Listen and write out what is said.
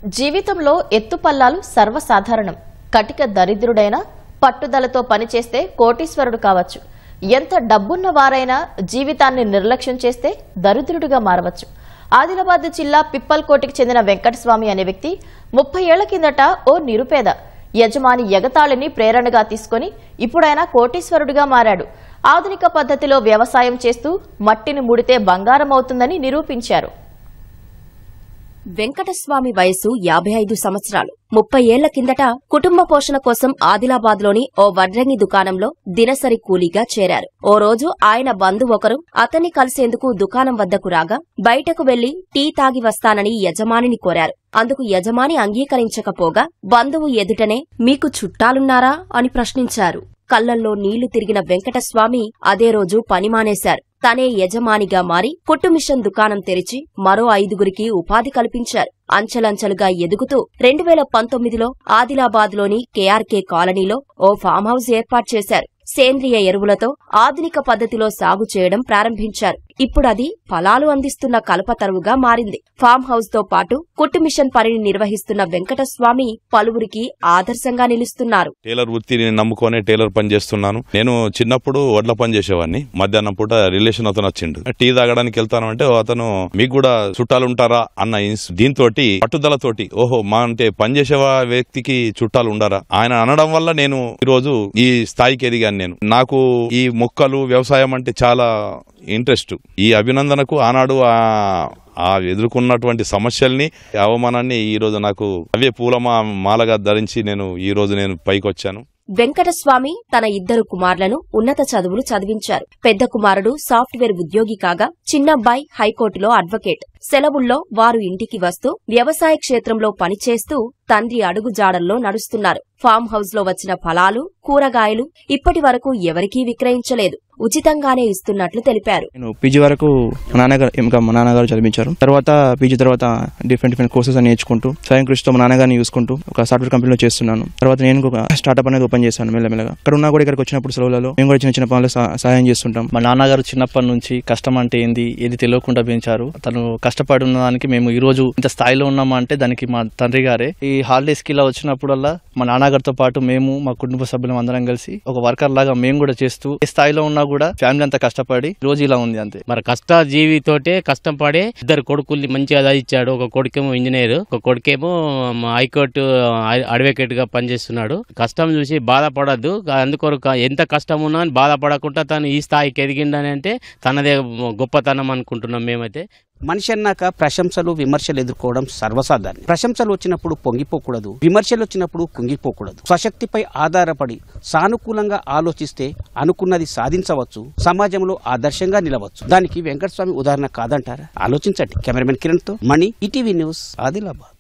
జీవితంలో ఎత్తుపల్లాలు సర్వసాధారణం. కటిక దరిద్రుడైనా పట్టుదలతో పనిచేస్తే కోటీశ్వరుడు కావచ్చు. ఎంత డబ్బున్న వారైనా జీవితాన్ని నిర్లక్ష్యం చేస్తే దరిద్రుడిగా మారవచ్చు. ఆదిలాబాద్ జిల్లా పిప్పల్కోటికి చెందిన వెంకటస్వామి అనే వ్యక్తి 30 ఏళ్ల కిందట ఓ నిరుపేద యజమాని ఎగతాళిని ప్రేరణగా తీసుకుని ఇప్పుడైనా కోటీశ్వరుడిగా మారాడు. ఆధునిక పద్ధతిలో వ్యవసాయం చేస్తూ మట్టిని ముడితే బంగారం అవుతుందని నిరూపించారు. వెంకటస్వామి వయసు 55 సంవత్సరాలు. 30 ఏళ్ల కిందట కుటుంబ పోషణ కోసం ఆదిలాబాద్లోని ఓ వడ్రంగి దుకాణంలో దినసరి కూలీగా చేరారు. ఓ రోజు ఆయన బంధువు ఒకరు అతన్ని కలిసేందుకు దుకాణం వద్దకు రాగా బయటకు వెళ్లి టీ తాగి వస్తానని యజమానిని కోరారు. అందుకు యజమాని అంగీకరించకపోగా బంధువు ఎదుటనే "మీకు చుట్టాలున్నారా?" అని ప్రశ్నించారు. కళ్లల్లో నీళ్లు తిరిగిన వెంకటస్వామి అదే రోజు పని మానేశారు. తనే యజమానిగా మారి కుట్టు మిషన్ దుకాణం తెరిచి మరో 5గురికి ఉపాధి కల్పించారు. అంచెలంచెలుగా ఎదుగుతూ 2019లో ఆదిలాబాద్లోని కేఆర్కే కాలనీలో ఓ ఫామ్ హౌస్ ఏర్పాటు చేశారు. సేంద్రియ ఎరువులతో ఆధునిక పద్ధతిలో సాగు చేయడం ప్రారంభించారు. ఇప్పుడది ఫలాలు అందిస్తున్న కల్పతరువుగా మారింది. ఫామ్ హౌస్ తో పాటు కుట్టు మిషన్ పనిని నిర్వహిస్తున్న వెంకటస్వామి పలువురికి ఆదర్శంగా నిలుస్తున్నారు. టైలర్ వృత్తిని నమ్ముకొని టైలర్ పని చేస్తున్నాను. నేను చిన్నప్పుడు వడ్ల పని చేసేవాడిని. మధ్యాహ్నం పూట రిలేషన్ అతను వచ్చిండు. టీ తాగడానికి వెళ్తాను అంటే అతను "మీకు కూడా చుట్టాలు ఉంటారా?" అన్న దీంతో పట్టుదలతోటి ఓహో మా అంటే పని చేసే వ్యక్తికి చుట్టాలు ఉండారా ఆయన అనడం వల్ల నేను ఈరోజు ఈ స్థాయికి ఎదిగాను. నాకు ఈ మొక్కలు వ్యవసాయం అంటే చాలా ఇంట్రెస్ట్. ఈ అభినందనకు ఆనాడు ఎదుర్కొన్నటువంటి సమస్యల్ని అవమానాన్ని ఈ రోజు నాకు అవే పూల మాలగా ధరించి నేను పైకి వచ్చాను. వెంకటస్వామి తన 2 కుమారులను ఉన్నత చదువులు చదివించారు. పెద్ద కుమారుడు సాఫ్ట్వేర్ ఉద్యోగి కాగా చిన్నబ్బాయి హైకోర్టులో అడ్వకేట్. సెలవుల్లో వారు ఇంటికి వస్తూ వ్యవసాయ క్షేత్రంలో పనిచేస్తూ తండ్రి అడుగుజాడల్లో నడుస్తున్నారు. ఫామ్ హౌస్ లో వచ్చిన ఫలాలు, కూరగాయలు ఇప్పటి వరకు ఎవరికీ విక్రయించలేదు. ఉచితంగానే ఇస్తున్నట్లు తెలిపారు. నేను పీజీ వరకు మా నాన్నగారు చదివించారు. తర్వాత పీజీ తర్వాత డిఫరెంట్ కోర్సెస్ నేర్చుకుంటూ స్వయం కృషితో మా నాన్నగారిని చూసుకుంటూ ఒక సాఫ్ట్వేర్ కంపెనీలో చేస్తున్నాను. తర్వాత నేను ఒక స్టార్ట్అప్ అనేది ఓపెన్ చేశాను మెల్లమెల్లగా. అక్కడ ఉన్నా కూడా ఇక్కడికి వచ్చినప్పుడు సెలవులలో మేము కూడా చిన్న పనులు సహాయం చేస్తుంటాం. మా నాన్నగారు చిన్నప్పటి నుంచి కష్టం అంటే ఏంది ఏది తెలియకుండా పెంచారు. తను కష్టపడి ఉన్న దానికి మేము ఈ రోజు ఇంత స్థాయిలో ఉన్నామా అంటే దానికి మా తండ్రి గారే. ఈ హాలిడేస్ కి ఇలా వచ్చినప్పుడల్లా మా నాన్నగారితో పాటు మేము మా కుటుంబ సభ్యులం అందరం కలిసి ఒక వర్కర్ లాగా మేము కూడా చేస్తూ ఏ స్థాయిలో ఉన్నా కూడా ఫ్యామిలీ అంతా కష్టపడి రోజు ఇలా ఉంది అంతే. మరి కష్టజీవితోటే కష్టం పడే 2 కొడుకుల్ని మంచిగా చదివించాడు. ఒక కొడుకేమో ఇంజనీర్, ఒక కొడుకేమో హైకోర్టు అడ్వకేట్ గా పనిచేస్తున్నాడు. కష్టం చూసి బాధపడద్దు. అందుకొరకు ఎంత కష్టం ఉన్నా బాధపడకుండా తను ఈ స్థాయికి ఎదిగిండని అంటే తనదే గొప్పతనం అనుకుంటున్నాం మేమైతే. మనిషి అన్నాక ప్రశంసలు విమర్శలు ఎదుర్కోవడం సర్వసాధారణం. ప్రశంసలు వచ్చినప్పుడు పొంగిపోకూడదు, విమర్శలు వచ్చినప్పుడు కుంగిపోకూడదు. స్వశక్తిపై ఆధారపడి సానుకూలంగా ఆలోచిస్తే అనుకున్నది సాధించవచ్చు, సమాజంలో ఆదర్శంగా నిలవచ్చు. దానికి వెంకటస్వామి ఉదాహరణ కాదంటారా? ఆలోచించండి. కెమెరామెన్ కిరణ్ తో మణి, ఈటీవీ న్యూస్, ఆదిలాబాద్.